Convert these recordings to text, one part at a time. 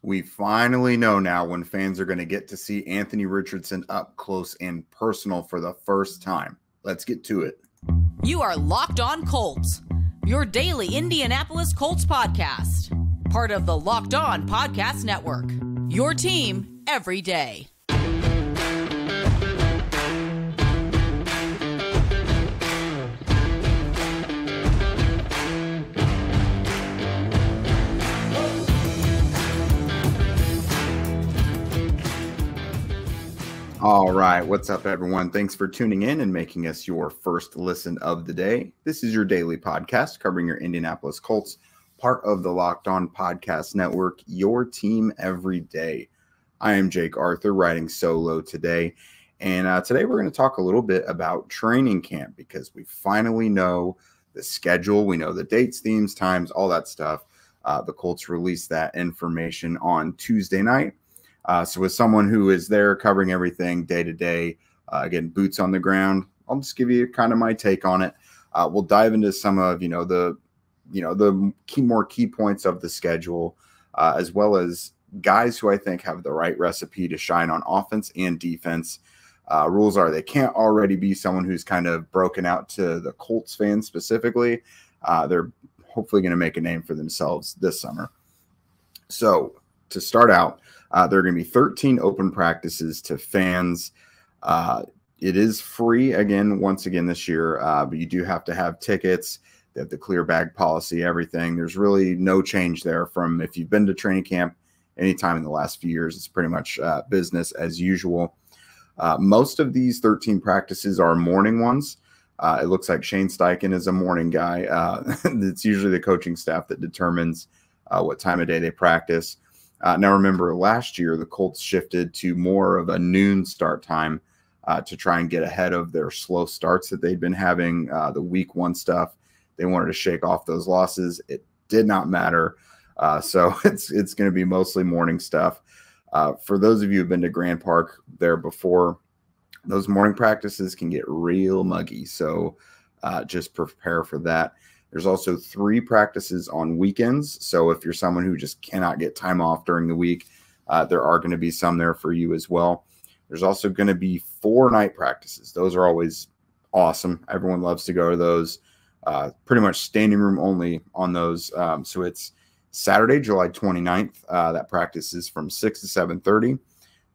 We finally know now when fans are going to get to see Anthony Richardson up close and personal for the first time. Let's get to it. You are Locked On Colts, your daily Indianapolis Colts podcast. Part of the Locked On Podcast Network, your team every day. All right, what's up, everyone? Thanks for tuning in and making us your first listen of the day. This is your daily podcast covering your Indianapolis Colts, part of the Locked On Podcast Network, your team every day. I am Jake Arthur, riding solo today, and today we're going to talk a little bit about training camp because we finally know the schedule, we know the dates, themes, times, all that stuff. The Colts released that information on Tuesday night. So as someone who is there covering everything day to day, again, boots on the ground, I'll just give you kind of my take on it. We'll dive into some of, the more key points of the schedule, as well as guys who I think have the right recipe to shine on offense and defense. Rules are they can't already be someone who's kind of broken out to the Colts fans specifically. They're hopefully going to make a name for themselves this summer. So to start out, there are going to be 13 open practices to fans. It is free once again this year, but you do have to have tickets. They have the clear bag policy, everything. There's really no change there from if you've been to training camp anytime in the last few years. It's pretty much business as usual. Most of these 13 practices are morning ones. It looks like Shane Steichen is a morning guy. It's usually the coaching staff that determines what time of day they practice. Now, remember, last year, the Colts shifted to more of a noon start time to try and get ahead of their slow starts that they'd been having, the week one stuff. They wanted to shake off those losses. It did not matter. So it's going to be mostly morning stuff. For those of you who have been to Grand Park there before, those morning practices can get real muggy. So just prepare for that. There's also 3 practices on weekends. So if you're someone who just cannot get time off during the week, there are going to be some there for you as well. There's also going to be 4 night practices. Those are always awesome. Everyone loves to go to those. Pretty much standing room only on those. So it's Saturday, July 29th. That practice is from 6 to 7:30.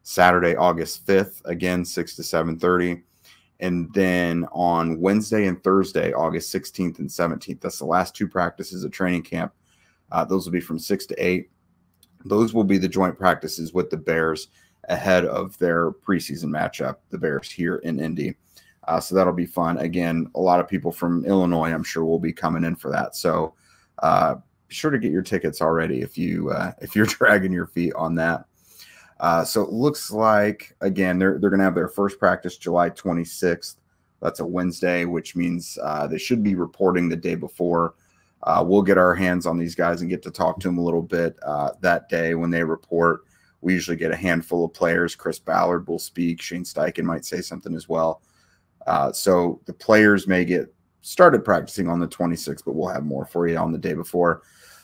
Saturday, August 5th, again, 6 to 7:30. And then on Wednesday and Thursday, August 16th and 17th, that's the last 2 practices of training camp. Those will be from 6 to 8. Those will be the joint practices with the Bears ahead of their preseason matchup, the Bears here in Indy. So that'll be fun. Again, a lot of people from Illinois, I'm sure, will be coming in for that. So be sure to get your tickets already if you're dragging your feet on that. So it looks like, again, they're going to have their first practice July 26th. That's a Wednesday, which means they should be reporting the day before. We'll get our hands on these guys and get to talk to them a little bit that day when they report. We usually get a handful of players. Chris Ballard will speak. Shane Steichen might say something as well. So the players may get started practicing on the 26th, but we'll have more for you on the day before.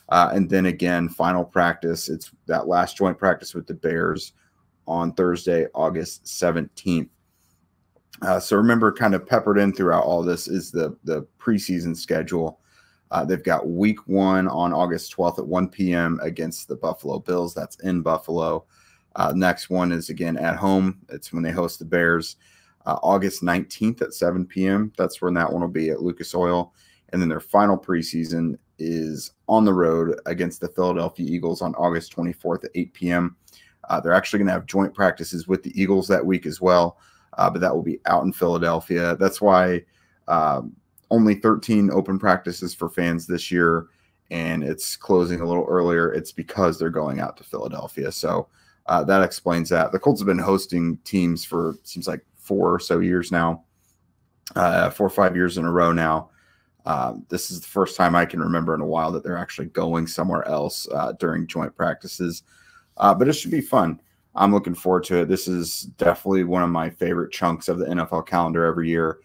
And then again, final practice, it's that last joint practice with the Bears on Thursday, August 17th. So remember, kind of peppered in throughout all this is the preseason schedule. They've got week 1 on August 12th at 1 p.m. against the Buffalo Bills. That's in Buffalo. Next one is, again, at home. It's when they host the Bears. August 19th at 7 p.m. That's when that one will be at Lucas Oil. And then their final preseason is on the road against the Philadelphia Eagles on August 24th at 8 p.m. They're actually going to have joint practices with the Eagles that week as well, but that will be out in Philadelphia. That's why only 13 open practices for fans this year, and it's closing a little earlier. It's because they're going out to Philadelphia. So that explains that. The Colts have been hosting teams for, seems like 4 or so years now, 4 or 5 years in a row now. This is the first time I can remember in a while that they're actually going somewhere else during joint practices. But it should be fun. I'm looking forward to it. This is definitely one of my favorite chunks of the NFL calendar every year.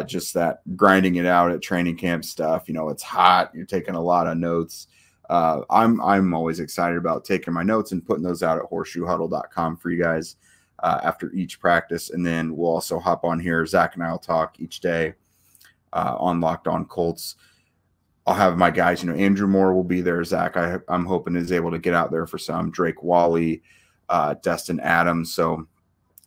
Just that grinding it out at training camp stuff. You know, it's hot. You're taking a lot of notes. I'm always excited about taking my notes and putting those out at horseshoehuddle.com for you guys after each practice. And then we'll also hop on here. Zach and I will talk each day on Locked On Colts. I'll have my guys, Andrew Moore will be there. Zach, I'm hoping is able to get out there for some. Drake Wally, Destin Adams. So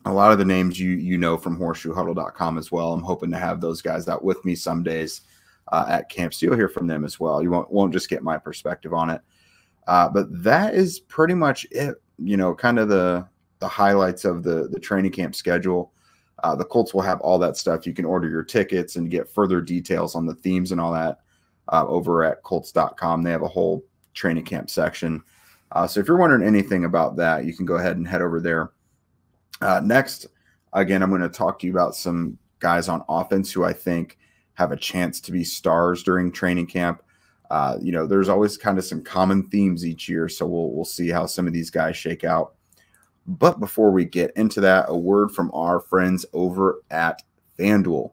a lot of the names you know from horseshoehuddle.com as well. I'm hoping to have those guys out with me some days at camp. So you'll hear from them as well. You won't just get my perspective on it. But that is pretty much it, kind of the highlights of the training camp schedule. The Colts will have all that stuff. You can order your tickets and get further details on the themes and all that over at Colts.com. They have a whole training camp section. So if you're wondering anything about that, you can go ahead and head over there. Next, again, I'm going to talk to you about some guys on offense who I think have a chance to be stars during training camp. There's always kind of some common themes each year, so we'll see how some of these guys shake out. But before we get into that, a word from our friends over at FanDuel.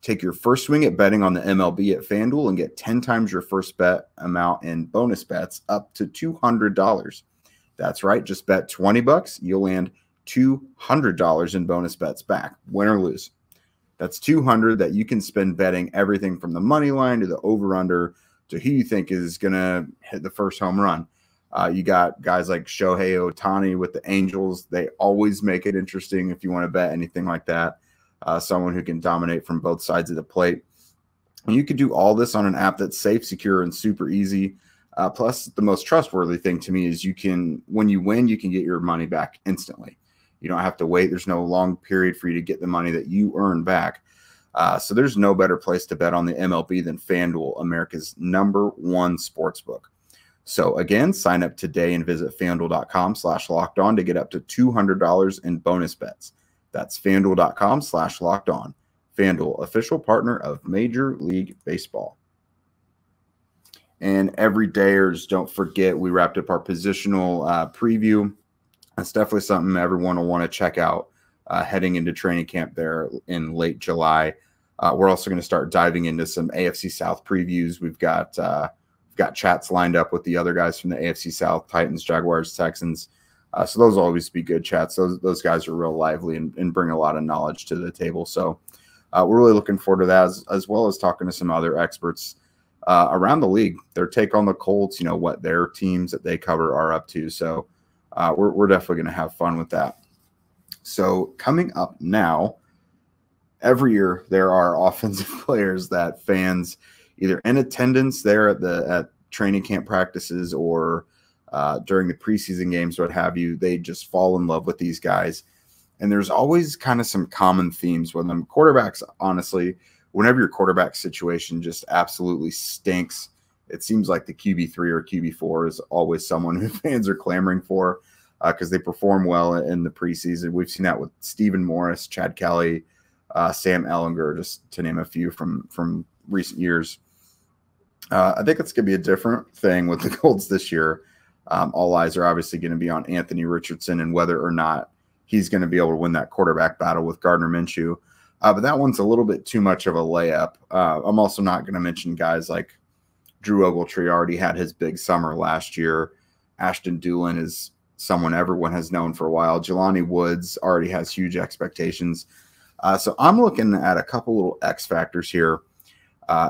Take your first swing at betting on the MLB at FanDuel and get 10 times your first bet amount in bonus bets up to $200. That's right. Just bet $20. You'll land $200 in bonus bets back, win or lose. That's $200 that you can spend betting everything from the money line to the over-under to who you think is going to hit the first home run. You got guys like Shohei Ohtani with the Angels. They always make it interesting if you want to bet anything like that. Someone who can dominate from both sides of the plate. And you can do all this on an app that's safe, secure, and super easy. Plus, the most trustworthy thing to me is when you win, you can get your money back instantly. You don't have to wait. There's no long period for you to get the money that you earn back. So there's no better place to bet on the MLB than FanDuel, America's #1 sportsbook. So again, sign up today and visit FanDuel.com/lockedon to get up to $200 in bonus bets. That's FanDuel.com/lockedon. FanDuel, official partner of Major League Baseball. And everydayers, don't forget, we wrapped up our positional preview. That's definitely something everyone will want to check out heading into training camp there in late July. We're also going to start diving into some AFC South previews. We've got chats lined up with the other guys from the AFC South, Titans, Jaguars, Texans. So those will always be good chats. Those guys are real lively and bring a lot of knowledge to the table. So we're really looking forward to that, as well as talking to some other experts around the league, their take on the Colts, what their teams that they cover are up to. So we're definitely going to have fun with that. So coming up now, every year there are offensive players that fans either in attendance there at training camp practices or during the preseason games, what have you, they just fall in love with these guys. And there's always kind of some common themes with them. Quarterbacks, honestly, whenever your quarterback situation just absolutely stinks, it seems like the QB3 or QB4 is always someone who fans are clamoring for because they perform well in the preseason. We've seen that with Stephen Morris, Chad Kelly, Sam Ehlinger, just to name a few from recent years. I think it's going to be a different thing with the Colts this year. All eyes are obviously going to be on Anthony Richardson and whether or not he's going to be able to win that quarterback battle with Gardner Minshew. But that one's a little bit too much of a layup. I'm also not going to mention guys like Drew Ogletree already had his big summer last year. Ashton Dulin is someone everyone has known for a while. Jelani Woods already has huge expectations. So I'm looking at a couple little X factors here.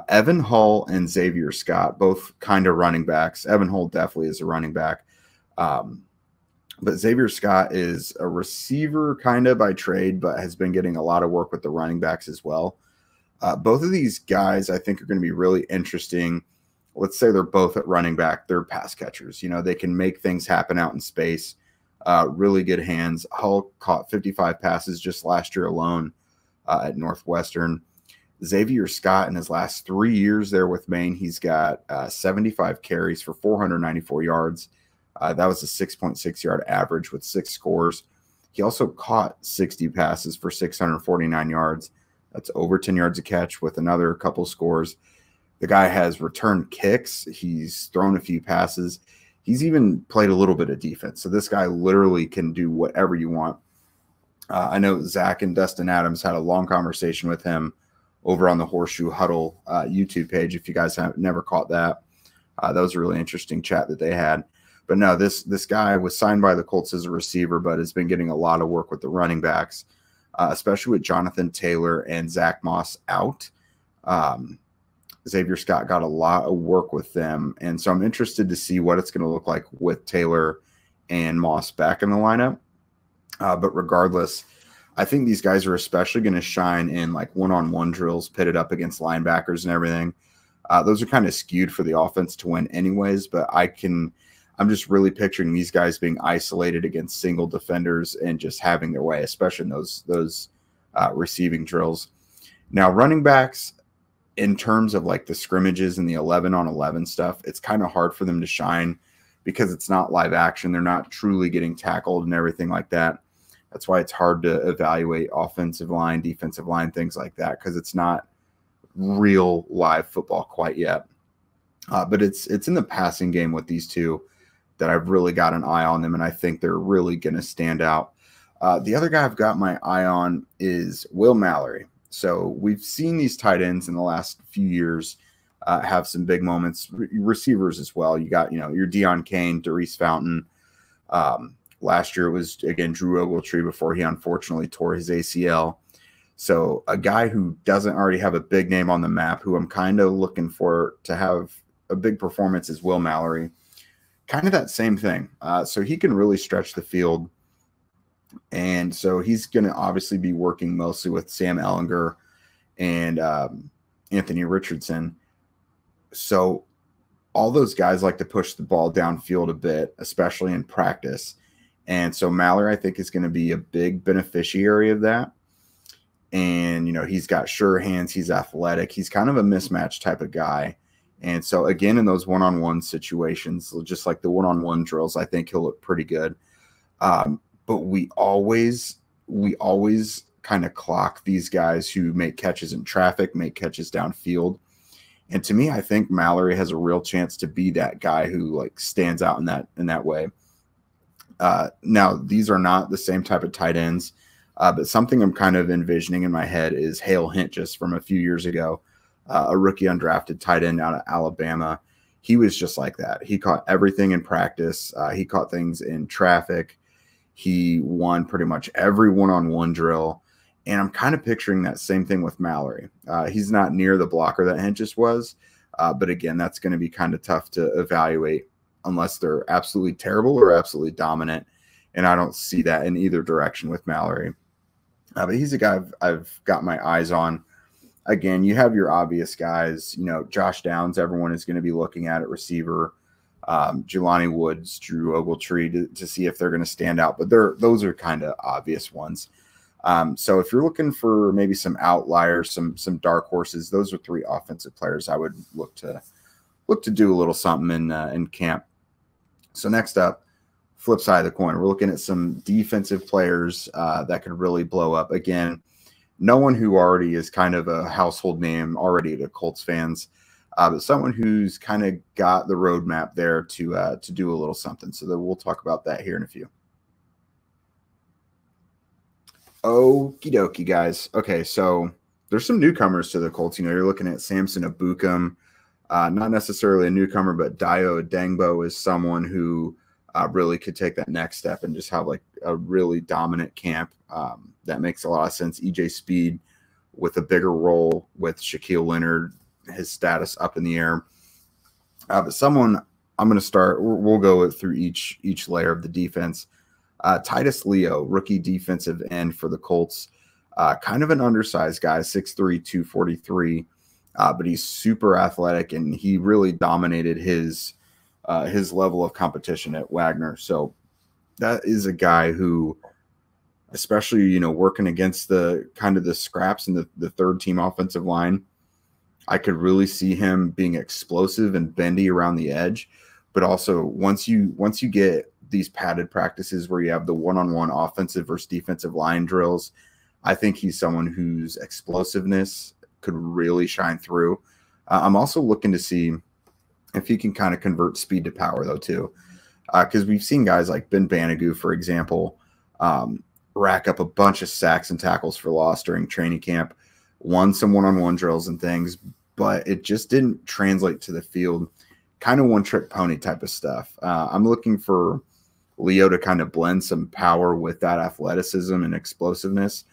Evan Hull and Xavier Scott, both kind of running backs. Evan Hull definitely is a running back. But Xavier Scott is a receiver kind of by trade, but has been getting a lot of work with the running backs as well. Both of these guys I think are going to be really interesting. Let's say they're both at running back. They're pass catchers. They can make things happen out in space. Really good hands. Hull caught 55 passes just last year alone at Northwestern. Xavier Scott, in his last 3 years there with Maine, he's got 75 carries for 494 yards. That was a 6.6 yard average with 6 scores. He also caught 60 passes for 649 yards. That's over 10 yards a catch with another couple scores. The guy has returned kicks. He's thrown a few passes. He's even played a little bit of defense. So this guy literally can do whatever you want. I know Zach and Destin Adams had a long conversation with him over on the Horseshoe Huddle YouTube page, if you guys have never caught that. That was a really interesting chat that they had. But no, this guy was signed by the Colts as a receiver, but has been getting a lot of work with the running backs, especially with Jonathan Taylor and Zach Moss out. Xavier Scott got a lot of work with them, and so I'm interested to see what it's going to look like with Taylor and Moss back in the lineup. But regardless, I think these guys are especially going to shine in like one-on-one drills pitted up against linebackers and everything. Those are kind of skewed for the offense to win anyways, but I'm just really picturing these guys being isolated against single defenders and just having their way, especially in those receiving drills. Now, running backs, in terms of like the scrimmages and the 11-on-11 stuff, it's kind of hard for them to shine because it's not live action. They're not truly getting tackled and everything like that. That's why it's hard to evaluate offensive line, defensive line, things like that, because it's not real live football quite yet. But it's in the passing game with these two that I've really got an eye on them, and I think they're really going to stand out. The other guy I've got my eye on is Will Mallory. So we've seen these tight ends in the last few years have some big moments, receivers as well. You got, your Deion Kane, Darius Fountain. Last year it was, again, Drew Ogletree before he unfortunately tore his ACL. So a guy who doesn't already have a big name on the map, who I'm kind of looking for to have a big performance, is Will Mallory. Kind of that same thing. So he can really stretch the field. And so he's going to obviously be working mostly with Sam Ehlinger and Anthony Richardson. So all those guys like to push the ball downfield a bit, especially in practice. And so Mallory, I think, is going to be a big beneficiary of that. And, he's got sure hands. He's athletic. He's kind of a mismatch type of guy. And so, again, in those one-on-one situations, just like the one-on-one drills, I think he'll look pretty good. But we always kind of clock these guys who make catches in traffic, make catches downfield. And to me, I think Mallory has a real chance to be that guy who stands out in that way. Now, these are not the same type of tight ends, but something I'm kind of envisioning in my head is Hale Hintges from a few years ago, a rookie undrafted tight end out of Alabama. He was just like that. He caught everything in practice. He caught things in traffic. He won pretty much every one-on-one drill. And I'm kind of picturing that same thing with Mallory. He's not near the blocker that Hintges was. But again, that's going to be kind of tough to evaluate unless they're absolutely terrible or absolutely dominant. And I don't see that in either direction with Mallory. But he's a guy I've got my eyes on. Again, you have your obvious guys. Josh Downs, everyone is going to be looking at receiver. Jelani Woods, Drew Ogletree to see if they're going to stand out. But those are kind of obvious ones. So if you're looking for maybe some outliers, some dark horses, those are three offensive players I would look to do a little something in camp. So next up, flip side of the coin, we're looking at some defensive players that could really blow up. Again, no one who already is kind of a household name already to Colts fans, but someone who's kind of got the roadmap there to do a little something. So we'll talk about that here in a few. Okie dokie, guys. Okay, so there's some newcomers to the Colts. You're looking at Samson Ebukam, not necessarily a newcomer, but Dio Dengbo is someone who really could take that next step and just have a really dominant camp. That makes a lot of sense. EJ Speed with a bigger role with Shaquille Leonard, his status up in the air. But someone I'm going to start, we'll go through each layer of the defense. Titus Leo, rookie defensive end for the Colts. Kind of an undersized guy, 6'3", 243, but he's super athletic, and he really dominated his level of competition at Wagner. So that is a guy who, especially, working against the kind of the scraps in the third team offensive line, I could really see him being explosive and bendy around the edge. But also once you get these padded practices where you have the one-on-one offensive versus defensive line drills, I think he's someone whose explosiveness could really shine through. I'm also looking to see if he can kind of convert speed to power, though, too. Because we've seen guys like Ben Banigou, for example, rack up a bunch of sacks and tackles for loss during training camp, won some one-on-one drills and things, but it just didn't translate to the field. kind of one-trick pony type of stuff. I'm looking for Leo to kind of blend some power with that athleticism and explosiveness.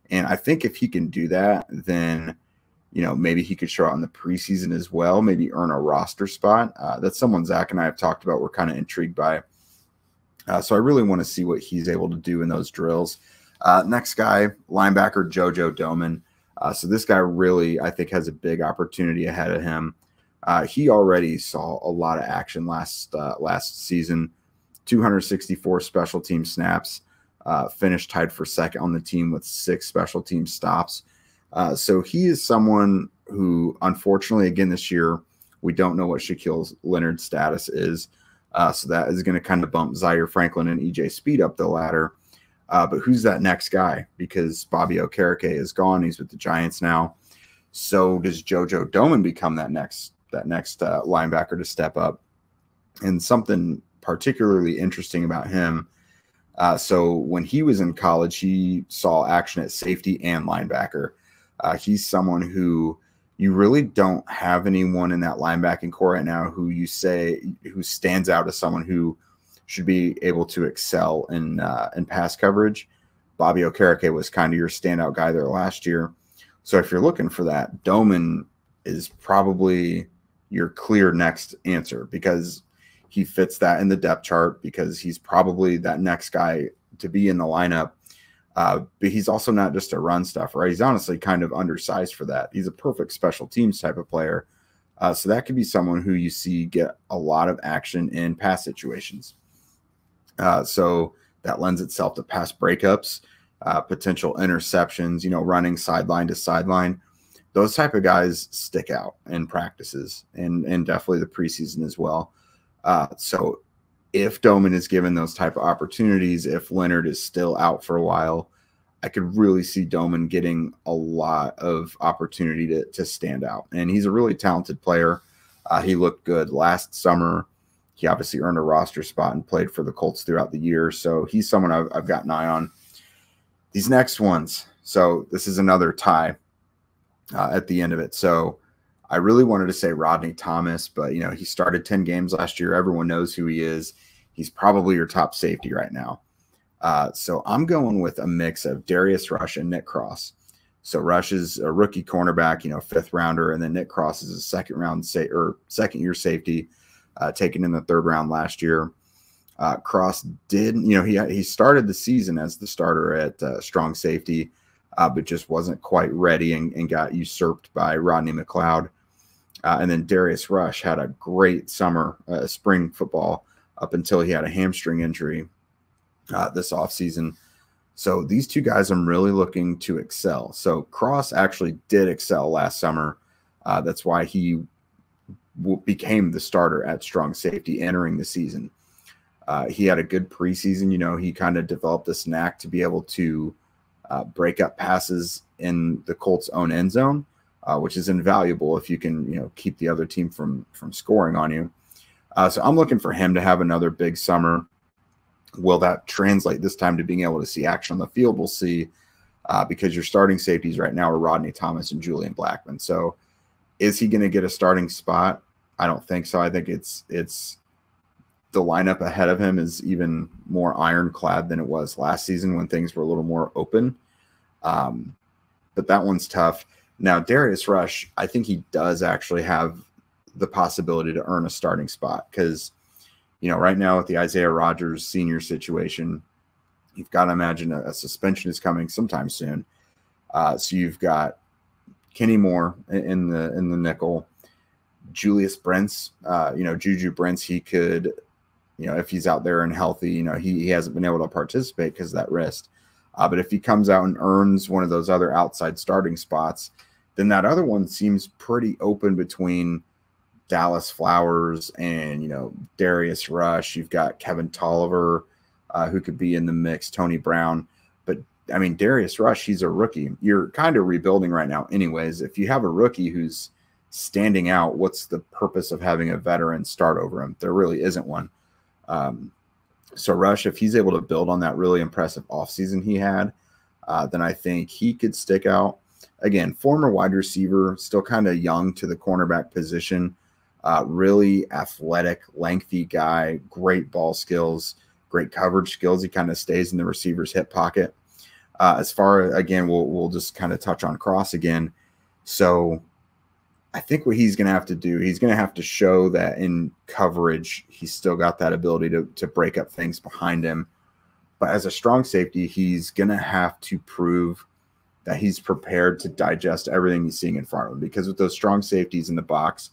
And I think if he can do that, then, maybe he could show out in the preseason as well, maybe earn a roster spot. That's someone Zach and I have talked about. We're kind of intrigued by. So I really want to see what he's able to do in those drills. Next guy, linebacker JoJo Domann. So this guy really, I think, has a big opportunity ahead of him. He already saw a lot of action last season, 264 special team snaps, finished tied for second on the team with 6 special team stops. So he is someone who, unfortunately, again this year, we don't know what Shaquille Leonard's status is. So that is going to kind of bump Zaire Franklin and EJ Speed up the ladder. But who's that next guy? Because Bobby Okereke is gone. He's with the Giants now. So does JoJo Domann become that next linebacker to step up? And something particularly interesting about him. So when he was in college, he saw action at safety and linebacker. He's someone who you really don't have anyone in that linebacking core right now who stands out as someone who should be able to excel in pass coverage. Bobby Okereke was kind of your standout guy there last year. So if you're looking for that, Domann is probably your clear next answer because he fits that in the depth chart, because he's probably that next guy to be in the lineup. But he's also not just a run stuffer, right? He's honestly kind of undersized for that. He's a perfect special teams type of player. So that could be someone who you see get a lot of action in pass situations. So that lends itself to pass breakups, potential interceptions, running sideline to sideline. Those type of guys stick out in practices and definitely the preseason as well. So if Domann is given those type of opportunities, if Leonard is still out for a while, I could really see Domann getting a lot of opportunity to stand out. And he's a really talented player. He looked good last summer. He obviously earned a roster spot and played for the Colts throughout the year. So he's someone I've got an eye on. These next ones. So this is another tie at the end of it. So I really wanted to say Rodney Thomas, but, he started 10 games last year. Everyone knows who he is. He's probably your top safety right now. So I'm going with a mix of Darius Rush and Nick Cross. So Rush is a rookie cornerback, 5th rounder, and then Nick Cross is a second-year safety, taken in the 3rd round last year. Cross did, he started the season as the starter at strong safety, but just wasn't quite ready and got usurped by Rodney McLeod. And then Darius Rush had a great spring football up until he had a hamstring injury this offseason. So these two guys I'm really looking to excel. So Cross actually did excel last summer. That's why he became the starter at strong safety entering the season. He had a good preseason. He kind of developed this knack to be able to break up passes in the Colts' own end zone, which is invaluable if you can, keep the other team from scoring on you. So I'm looking for him to have another big summer. Will that translate this time to being able to see action on the field? We'll see, because your starting safeties right now are Rodney Thomas and Julian Blackmon. So is he going to get a starting spot? I don't think so. I think it's the lineup ahead of him is even more ironclad than it was last season when things were a little more open. But that one's tough. Now, Darius Rush, I think he does actually have the possibility to earn a starting spot because, right now with the Isaiah Rodgers senior situation, you've got to imagine a suspension is coming sometime soon. So you've got Kenny Moore in the nickel, Julius Brents, Juju Brents, he could, if he's out there and healthy, he hasn't been able to participate because of that wrist. But if he comes out and earns one of those other outside starting spots, then that other one seems pretty open between Dallas Flowers and, Darius Rush. You've got Kevin Tolliver, who could be in the mix, Tony Brown. But, Darius Rush, he's a rookie. You're kind of rebuilding right now anyways. If you have a rookie who's standing out, what's the purpose of having a veteran start over him? There really isn't one. So Rush, if he's able to build on that really impressive offseason he had, then I think he could stick out. Again, former wide receiver, still kind of young to the cornerback position. Really athletic, lengthy guy, great ball skills, great coverage skills. He kind of stays in the receiver's hip pocket. As far, again, we'll just kind of touch on Cross again. So I think what he's going to have to do, he's going to have to show that in coverage, he's still got that ability to break up things behind him. But as a strong safety, he's going to have to prove that he's prepared to digest everything he's seeing in front of him. Because with those strong safeties in the box,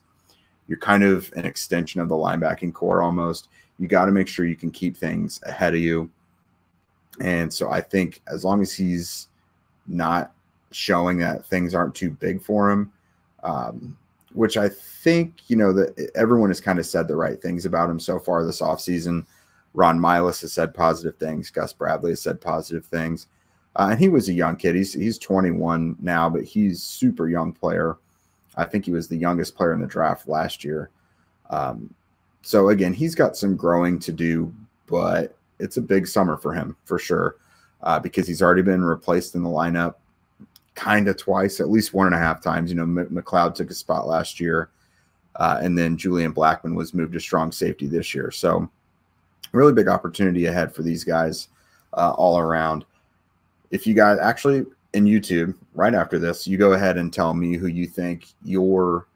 you're kind of an extension of the linebacking core almost. You got to make sure you can keep things ahead of you. And so I think as long as he's not showing that things aren't too big for him, which I think, that everyone has kind of said the right things about him so far this offseason. Ron Miles has said positive things. Gus Bradley has said positive things. And he was a young kid. He's 21 now, but he's super young player. I think he was the youngest player in the draft last year. So, again, he's got some growing to do, but it's a big summer for him for sure because he's already been replaced in the lineup kind of twice, at least 1.5 times. McLeod took a spot last year, and then Julian Blackman was moved to strong safety this year. So, really big opportunity ahead for these guys all around. If you guys actually in YouTube, right after this, you go ahead and tell me who you think your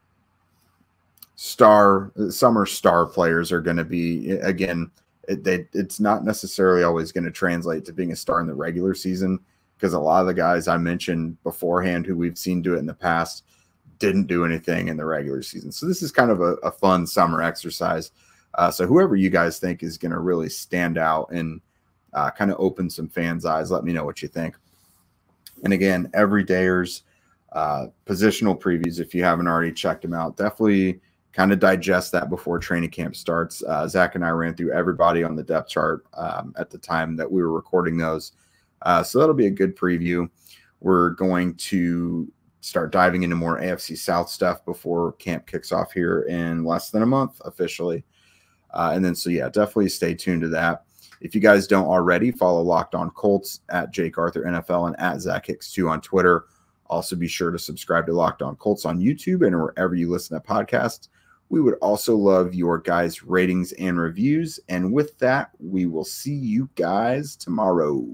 summer star players are going to be. Again, it's not necessarily always going to translate to being a star in the regular season because a lot of the guys I mentioned beforehand who we've seen do it in the past didn't do anything in the regular season. So this is kind of a fun summer exercise. So whoever you guys think is going to really stand out and kind of open some fans' eyes, let me know what you think. And again, everydayers, positional previews, if you haven't already checked them out, definitely kind of digest that before training camp starts. Zach and I ran through everybody on the depth chart at the time that we were recording those. So that'll be a good preview. We're going to start diving into more AFC South stuff before camp kicks off here in less than a month officially. And then, so yeah, definitely stay tuned to that. If you guys don't already, follow Locked On Colts at Jake Arthur NFL and at Zach Hicks 2 on Twitter. Also be sure to subscribe to Locked On Colts on YouTube and wherever you listen to podcasts. We would also love your guys' ratings and reviews. And with that, we will see you guys tomorrow.